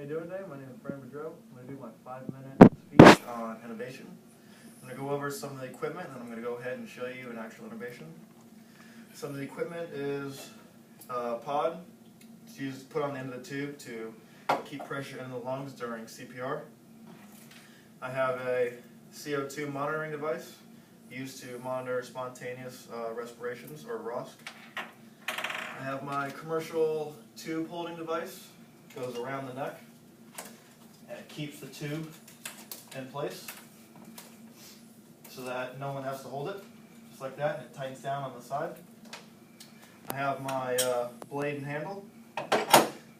you doing today? My name is Brandon Boudreau. I'm going to do my 5-minute speech on intubation. I'm going to go over some of the equipment, and I'm going to go ahead and show you an actual intubation. Some of the equipment is a pod. It's used put on the end of the tube to keep pressure in the lungs during CPR. I have a CO2 monitoring device used to monitor spontaneous respirations, or ROSC. I have my commercial tube holding device. Goes around the neck and it keeps the tube in place so that no one has to hold it, just like that, and it tightens down on the side. I have my blade and handle.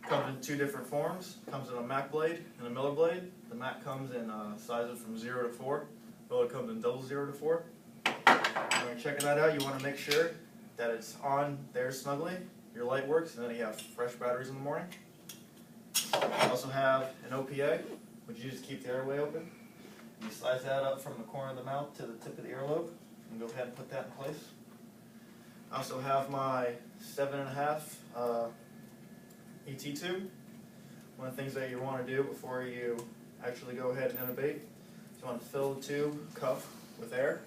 Comes in two different forms. Comes in a Mac blade and a Miller blade. The Mac comes in sizes from 0 to 4. Miller comes in double 0 to 4. When you're checking that out, you want to make sure that it's on there snugly, your light works, and then you have fresh batteries in the morning. I also have an OPA, which you just keep the airway open. You slice that up from the corner of the mouth to the tip of the earlobe, and go ahead and put that in place. I also have my 7.5 ET tube. One of the things that you want to do before you actually go ahead and intubate is you want to fill the tube cuff with air.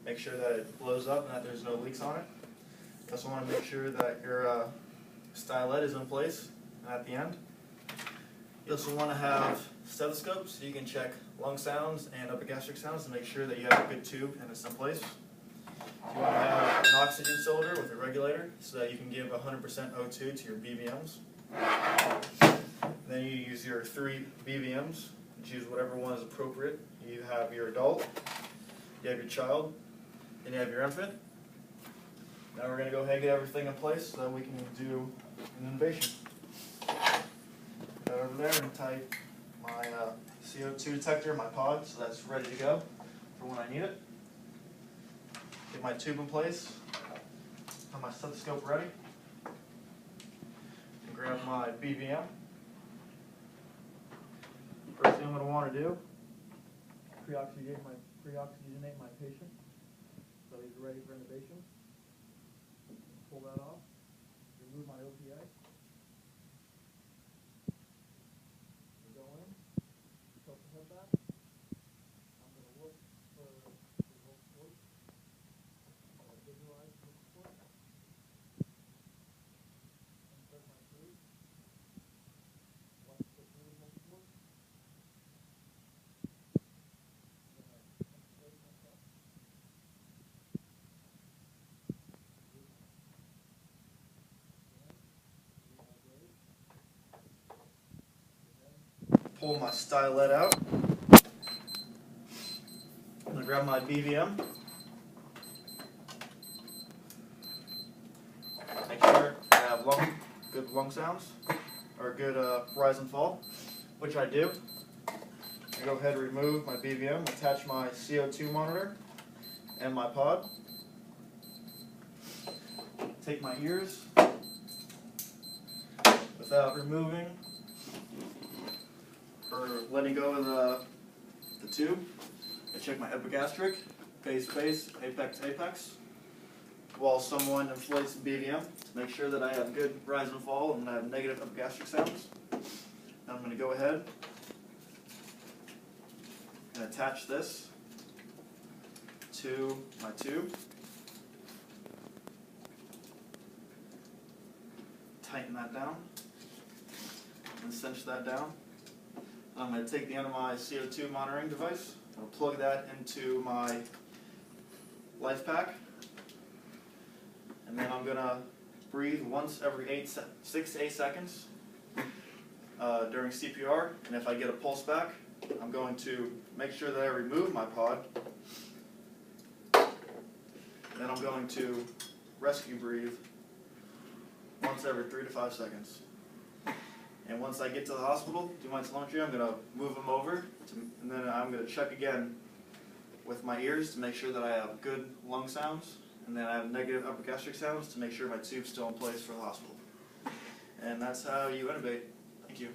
Make sure that it blows up and that there's no leaks on it. You also want to make sure that your stylet is in place and at the end. You also want to have stethoscopes so you can check lung sounds and epigastric sounds to make sure that you have a good tube and it's in place. You want to have an oxygen cylinder with a regulator so that you can give 100% O2 to your BVMs. Then you use your 3 BVMs. Choose whatever one is appropriate. You have your adult, you have your child, and you have your infant. Now we're going to go ahead and get everything in place so that we can do an intubation. Go over there and type my CO2 detector, my pod, so that's ready to go for when I need it. Get my tube in place, have my stethoscope ready, and grab my BVM. First thing I'm going to want to do, pre-oxygenate my patient so he's ready for intubation. Pull that off, remove my OPA. Go in, tilt the head back. I'm going to look for the whole support. I'm going to visualize the support. Insert my tube. Once put through the whole support. Then I inflate myself. Pull my stylet out. I'm going to grab my BVM. Make sure I have good lung sounds, or good rise and fall, which I do. I go ahead and remove my BVM, attach my CO2 monitor and my pod. Take my ears without removing or letting go of the tube. I check my epigastric, base, apex, while someone inflates the BVM to make sure that I have good rise and fall and I have negative epigastric sounds. Now I'm going to go ahead and attach this to my tube. Tighten that down and cinch that down. I'm going to take the end of my CO2 monitoring device. I'll plug that into my life pack. And then I'm going to breathe once every 6 to 8 seconds during CPR. And if I get a pulse back, I'm going to make sure that I remove my pod. Then I'm going to rescue breathe once every 3 to 5 seconds. And once I get to the hospital, do my telemetry, I'm going to move them over, and then I'm going to check again with my ears to make sure that I have good lung sounds, and then I have negative epigastric sounds to make sure my tube's still in place for the hospital. And that's how you intubate. Thank you.